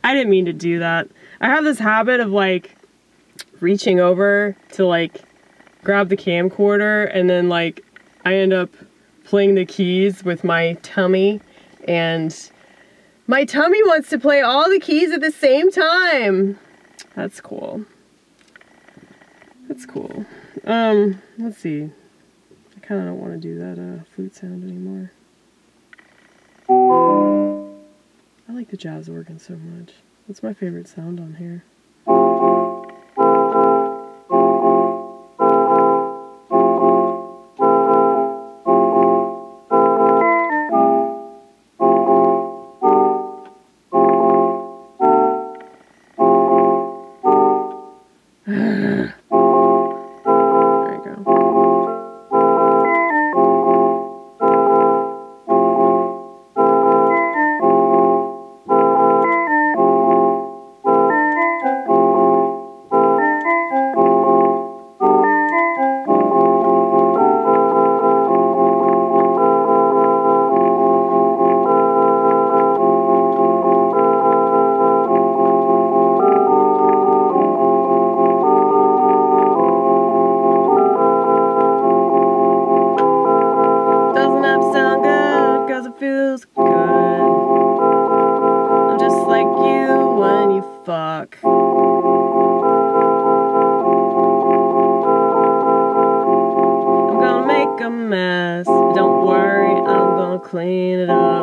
I didn't mean to do that. I have this habit of like reaching over to like grab the camcorder, and then like I end up playing the keys with my tummy, and my tummy wants to play all the keys at the same time. That's cool. That's cool. Let's see. I kind of don't want to do that flute sound anymore. I like the jazz organ so much. That's my favorite sound on here. Feels good. I'm just like you when you fuck. I'm gonna make a mess, but don't worry, I'm gonna clean it up.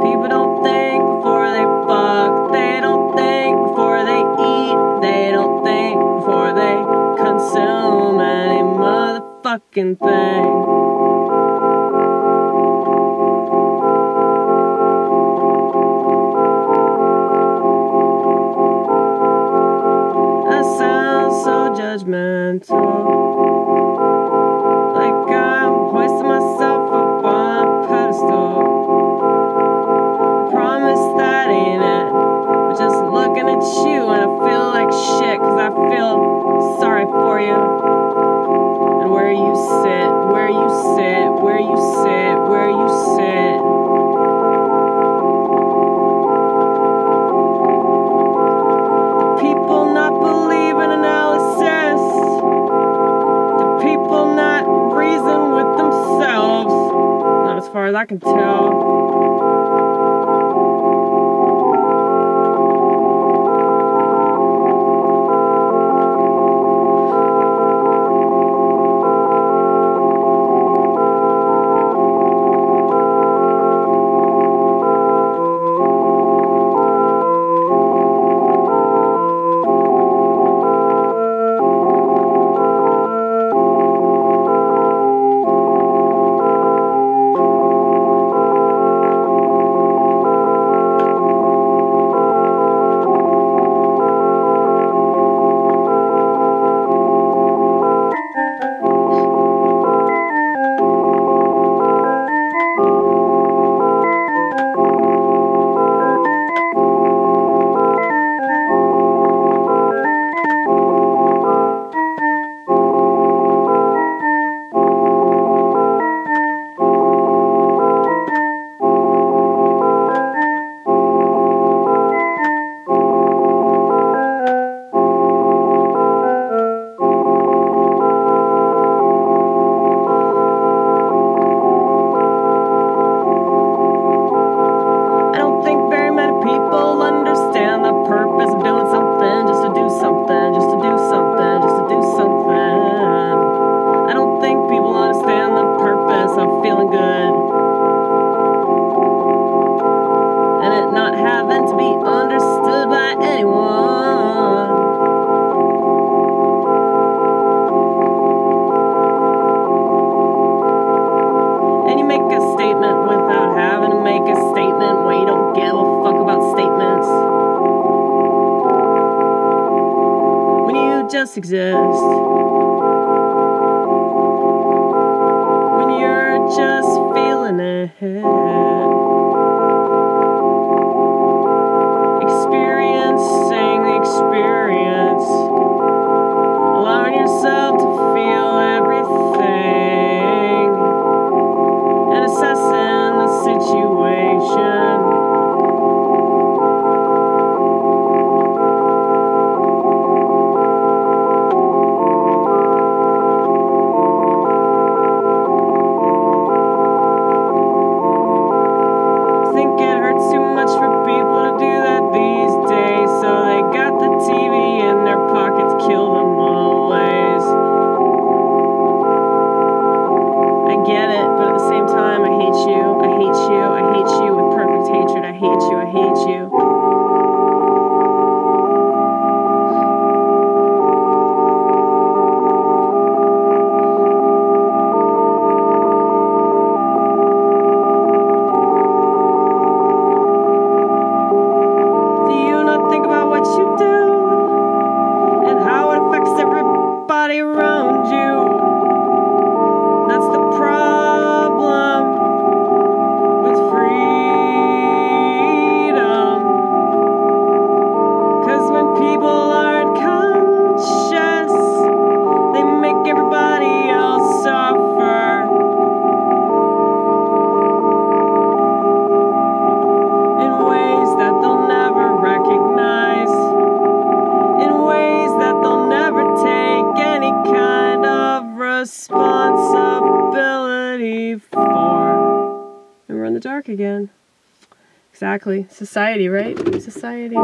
People don't think before they fuck. They don't think before they eat. They don't think before they consume any motherfucking thing. That sounds so judgmental, like I'm hoisting myself up on a pedestal. I promise that ain't it, but just looking at you and I feel like shit, cause I feel sorry for you. And where you sit, where you sit, where you sit, where you sit. The people not believing analysis. The people not reason with themselves. Not as far as I can tell. Just exist when you're just feeling it, experiencing the experience, allowing yourself to feel everything and assessing the situation. situation. Responsibility for. And we're in the dark again. Exactly. Society, right? Society.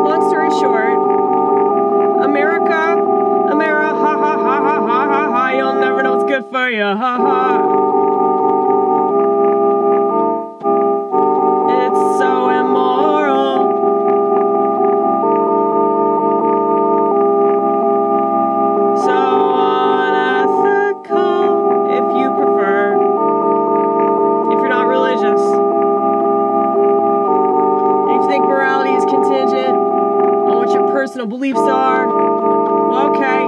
Long story short, America, ha ha ha ha ha ha ha, you'll never know what's good for you, ha ha. Beliefs are okay.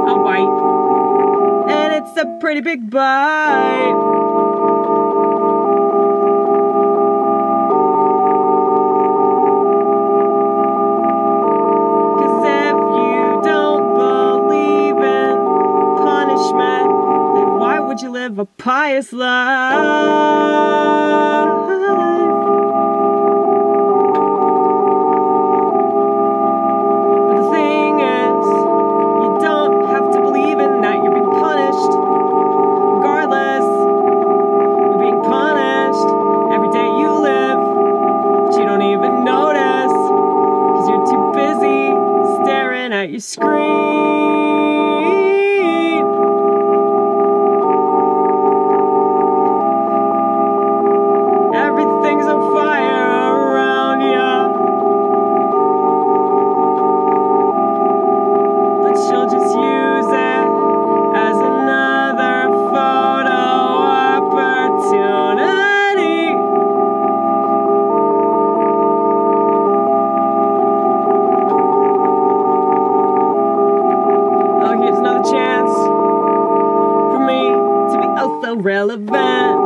I'll bite, and it's a pretty big bite. Cause if you don't believe in punishment, then why would you live a pious life? Your screen. Everything's on fire around you, but she'll just use it as another photo opportunity. Chance for me to be also relevant,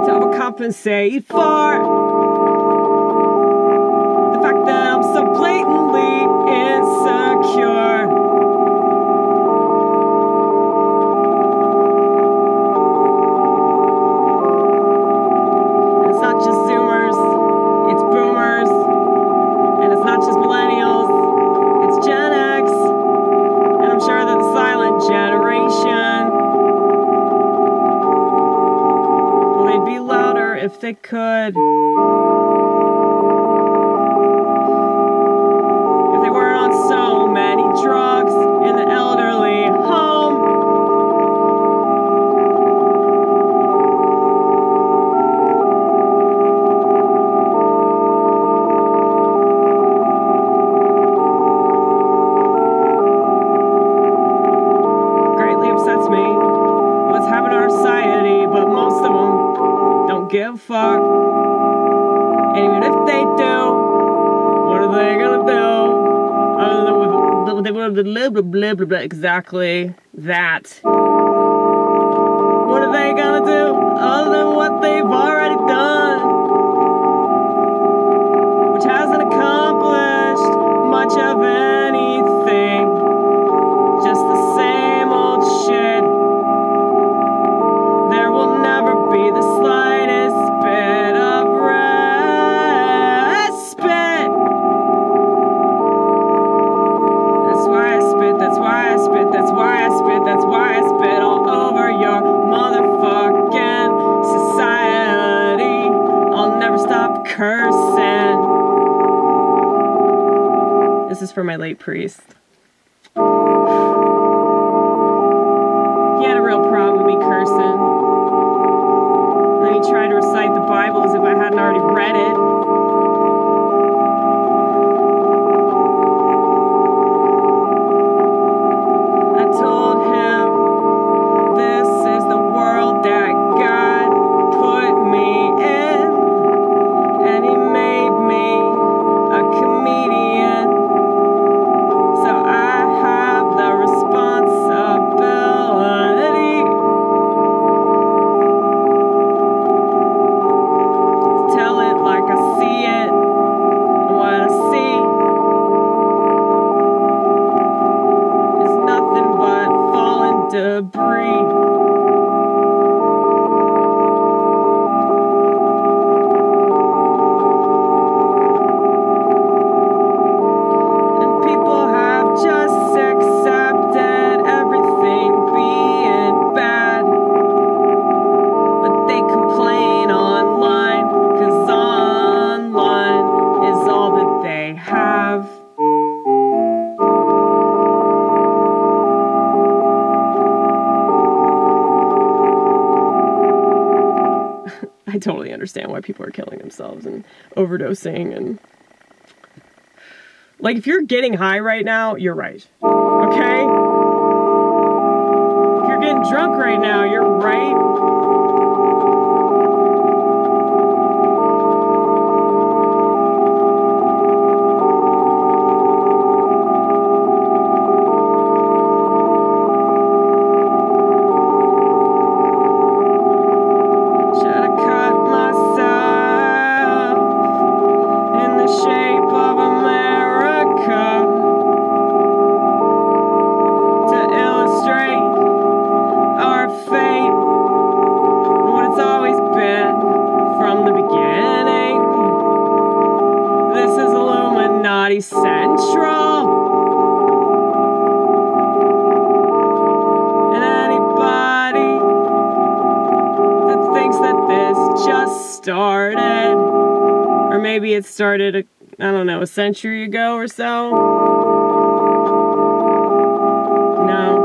to overcompensate for the fact that I'm so blatantly insecure. And it's not just Zoomers, it's Boomers, and it's not just Millennials, it's Gen X. I'm sure that the silent generation, well, they'd be louder if they could. If they weren't on so many drugs in the elderly home. Give a fuck. And even if they do, what are they gonna do? Blah, blah, blah, exactly that. What are they gonna do other than what they've already done? for my late priest. He had a real problem with me cursing. And then he tried to recite the Bible as if I hadn't already read it. I told him, this is the world that God put me in. And he made me a comedian. So I have the responsibility to tell it like I see it. And what I see is nothing but falling debris. Just accepted everything being bad, but they complain online, 'cause online is all that they have. I totally understand why people are killing themselves and overdosing and... Like, if you're getting high right now, you're right. Okay? If you're getting drunk right now, you're right. Should have cut myself in the shape of a man. To illustrate our fate, what it's always been from the beginning. This is Illuminati Central, and anybody that thinks that this just started, or maybe it started I don't know, a century ago or so. No.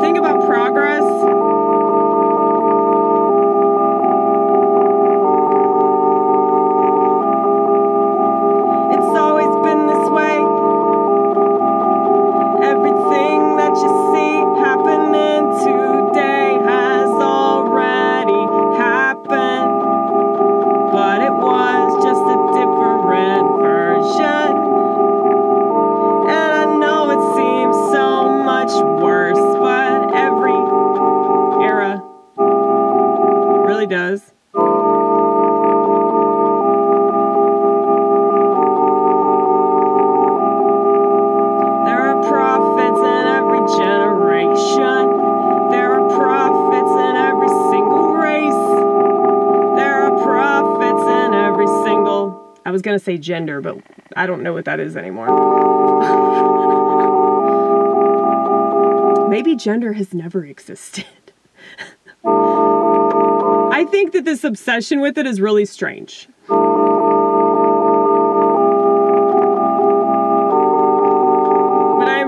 Think about progress. It's always been this way. Everything that you see happening today has already happened, but it was just a different version. And I know it seems so much worse, but every era really does. Prophets in every generation. There are prophets in every single race. There are prophets in every single... I was gonna say gender, but I don't know what that is anymore. Maybe gender has never existed. I think that this obsession with it is really strange.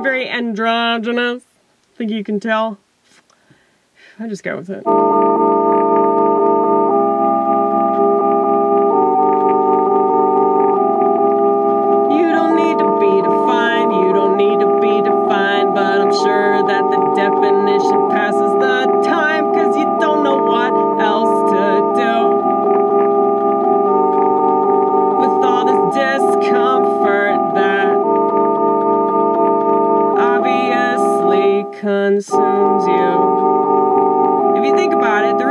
Very androgynous. Think you can tell? I just go with it. You don't need to be defined. You don't need to be defined. But I'm sure that the definition passes the time, 'cause you don't know what else to do with all this discomfort that obviously consumes you. If you think about it, the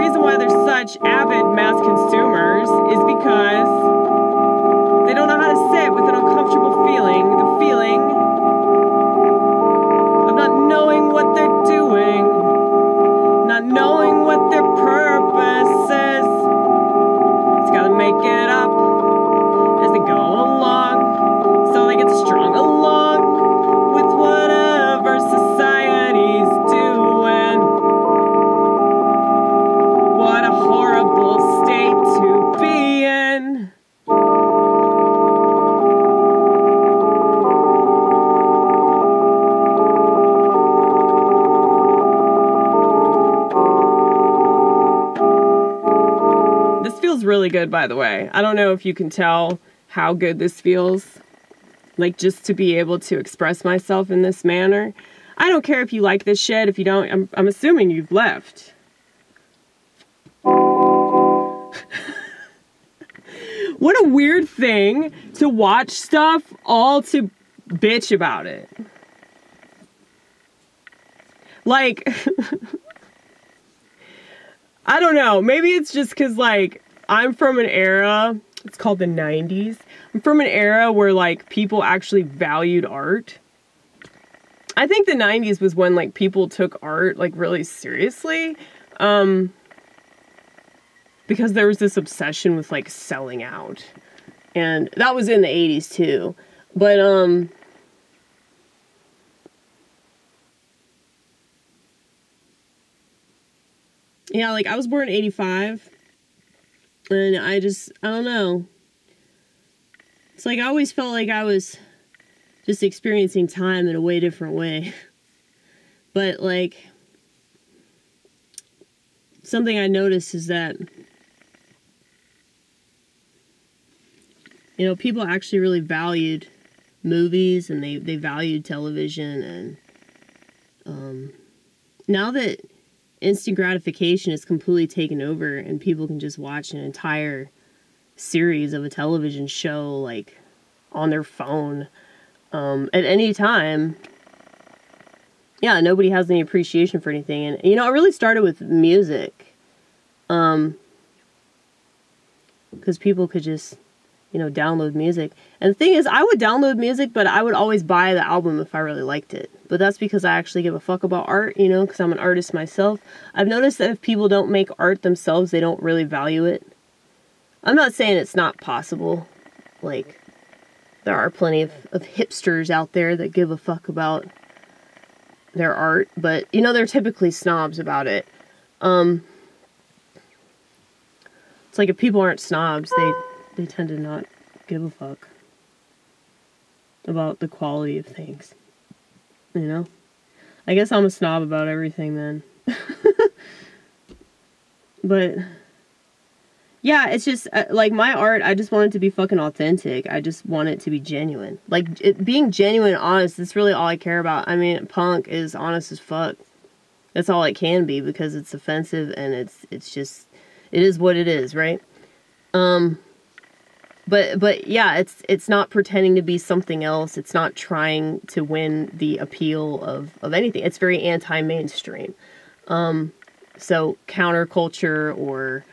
really good, by the way. I don't know if you can tell how good this feels. Like, just to be able to express myself in this manner. I don't care if you like this shit. If you don't, I'm assuming you've left. What a weird thing to watch stuff all to bitch about it. Like, I don't know. Maybe it's just because, like, I'm from an era, it's called the 90s. I'm from an era where, like, people actually valued art. I think the 90s was when, like, people took art, like, really seriously. Because there was this obsession with, like, selling out. And that was in the 80s, too. But, yeah, like, I was born in 85. And I don't know. It's like, I always felt like I was just experiencing time in a way different way. But, like, something I noticed is that, you know, people actually really valued movies, and they valued television, and now that instant gratification is completely taken over and people can just watch an entire series of a television show, like, on their phone at any time, yeah, nobody has any appreciation for anything. And, you know, it really started with music, because people could just, you know, download music. And the thing is, I would download music, but I would always buy the album if I really liked it. But that's because I actually give a fuck about art, you know, because I'm an artist myself. I've noticed that if people don't make art themselves, they don't really value it. I'm not saying it's not possible. Like, there are plenty of hipsters out there that give a fuck about their art, but, you know, they're typically snobs about it. It's like, if people aren't snobs, they tend to not give a fuck about the quality of things, you know? I guess I'm a snob about everything then. But, yeah, it's just, like, my art, I just want it to be fucking authentic. I just want it to be genuine. Like, being genuine and honest, that's really all I care about. I mean, punk is honest as fuck. That's all it can be, because it's offensive, and it's just, it is what it is, right? But yeah, it's not pretending to be something else. It's not trying to win the appeal of anything. It's very anti-mainstream. So counterculture or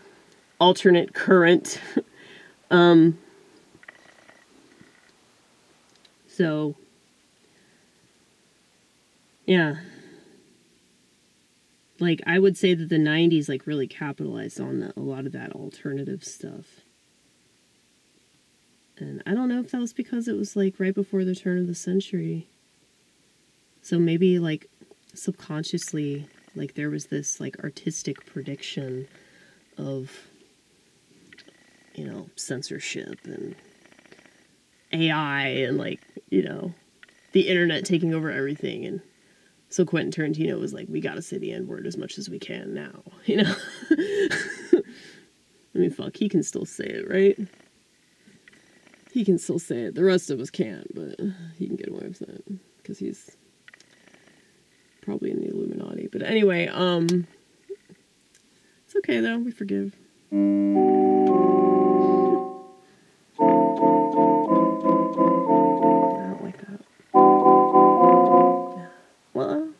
alternate current. So yeah. Like, I would say that the 90s, like, really capitalized on a lot of that alternative stuff. And I don't know if that was because it was, like, right before the turn of the century. So maybe, like, subconsciously, like, there was this, like, artistic prediction of, you know, censorship and AI and, like, you know, the internet taking over everything. And so Quentin Tarantino was like, we gotta say the N-word as much as we can now, you know? I mean, fuck, he can still say it, right? He can still say it. The rest of us can't, but he can get away with it because he's probably in the Illuminati. But anyway, it's okay though. We forgive. I don't like that. Yeah. Well.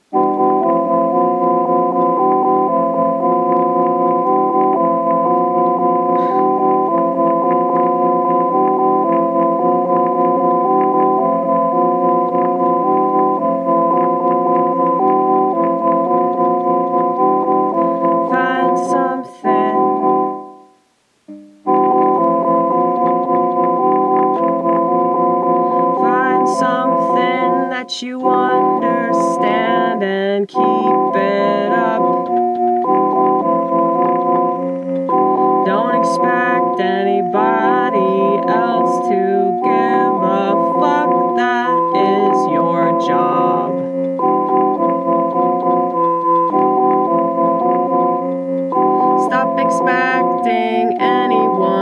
You understand and keep it up. Don't expect anybody else to give a fuck. That is your job. Stop expecting anyone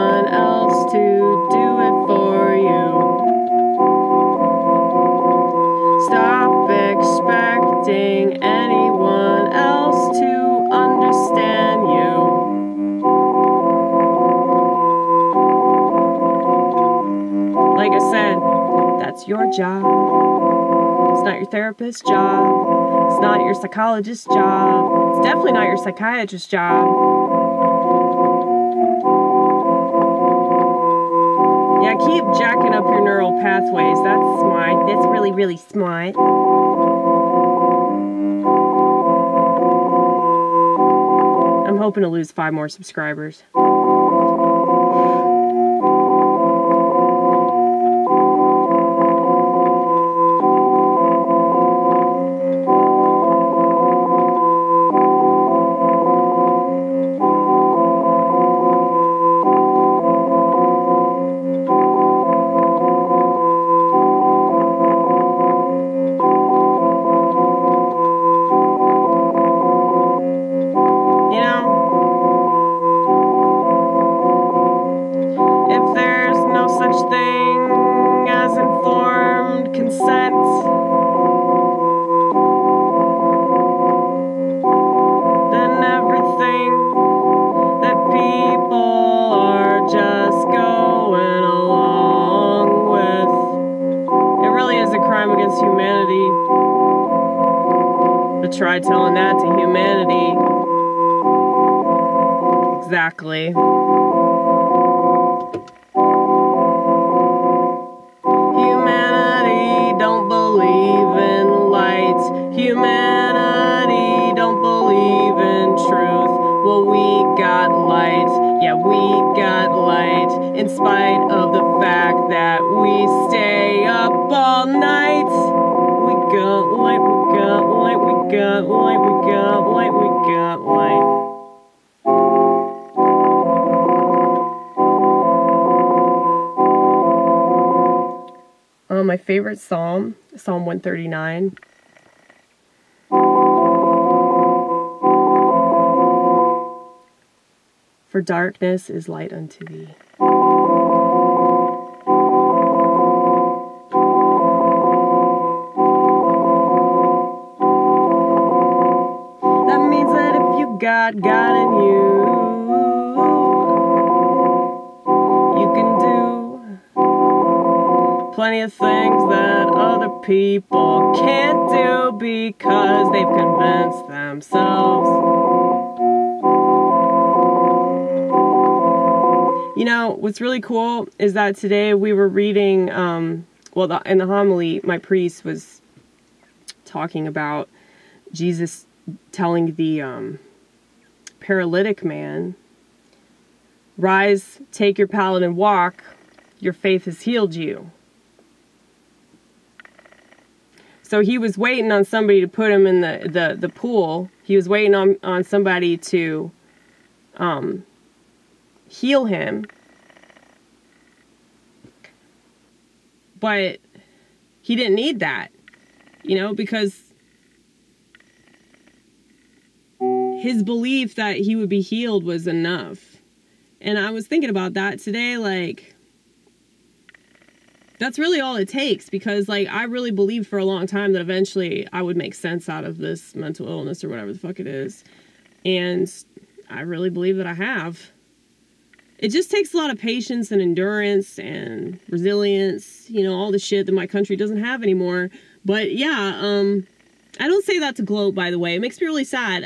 your job. It's not your therapist's job. It's not your psychologist's job. It's definitely not your psychiatrist's job. Yeah, keep jacking up your neural pathways. That's smart. That's really, really smart. I'm hoping to lose 5 more subscribers. Try telling that to humanity. Exactly. Humanity don't believe in light. Humanity don't believe in truth. Well, we got light. Yeah, we got light. In spite of the fact that we stay up all night. We got light, we got light, we got light, we got light, we got light. My favorite psalm, Psalm 139. For darkness is light unto thee. That means that if you got God in you, you can do plenty of things that other people can't do because they've convinced themselves. You know, what's really cool is that today we were reading, in the homily, my priest was talking about Jesus telling the paralytic man, rise, take your pallet and walk, your faith has healed you. So he was waiting on somebody to put him in the pool. He was waiting on somebody to heal him. But he didn't need that, you know, because his belief that he would be healed was enough. And I was thinking about that today, like, that's really all it takes, because, like, I really believed for a long time that eventually I would make sense out of this mental illness or whatever the fuck it is. And I really believe that I have. It just takes a lot of patience and endurance and resilience, you know, all the shit that my country doesn't have anymore. But yeah, I don't say that to gloat, by the way. It makes me really sad.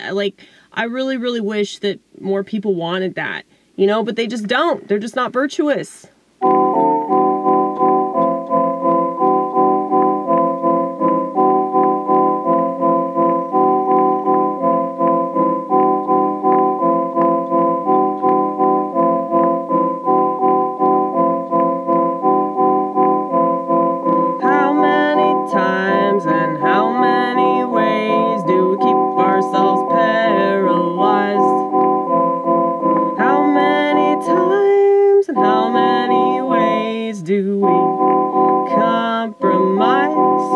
I really, really wish that more people wanted that, you know, but they just don't. They're just not virtuous. Do we compromise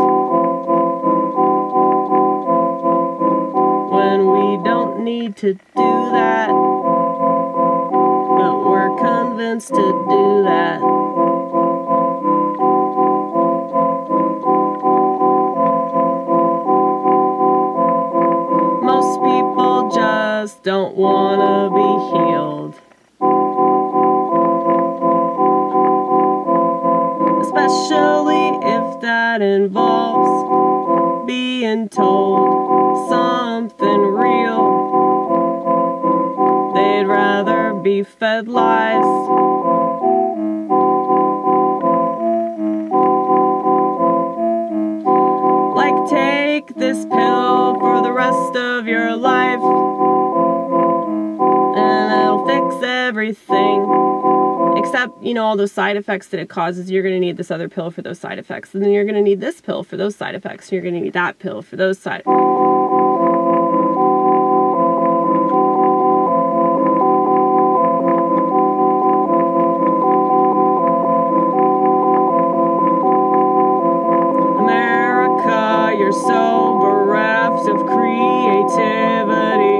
when we don't need to do that, but we're convinced to do that? Most people just don't want to be healed. Especially if that involves being told something real. They'd rather be fed lies. Like, take this pill for the rest of your life, and it'll fix everything. Except, you know, all those side effects that it causes. You're going to need this other pill for those side effects. And then you're going to need this pill for those side effects. And you're going to need that pill for those side effects. America, you're so bereft of creativity.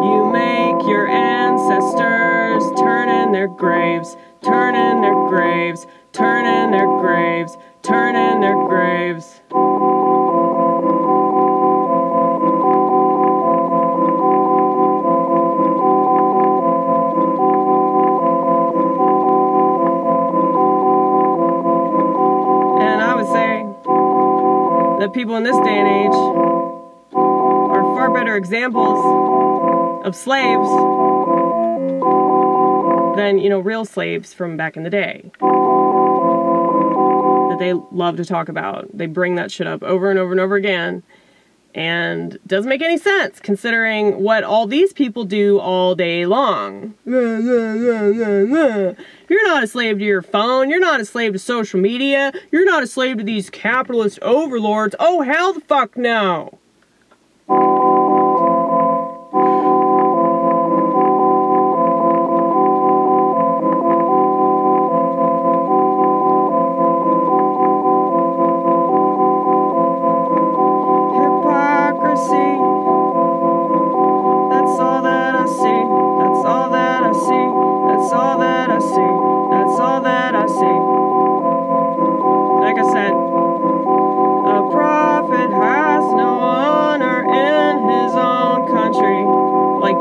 You make your ancestors turn in their graves, turn in their graves, turn in their graves, turn in their graves. And I would say that people in this day and age are far better examples of slaves than, you know, real slaves from back in the day that they love to talk about. They bring that shit up over and over and over again, and it doesn't make any sense considering what all these people do all day long. You're not a slave to your phone. You're not a slave to social media. You're not a slave to these capitalist overlords. Oh, hell the fuck no.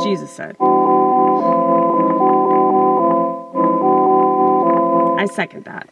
Jesus said. I second that.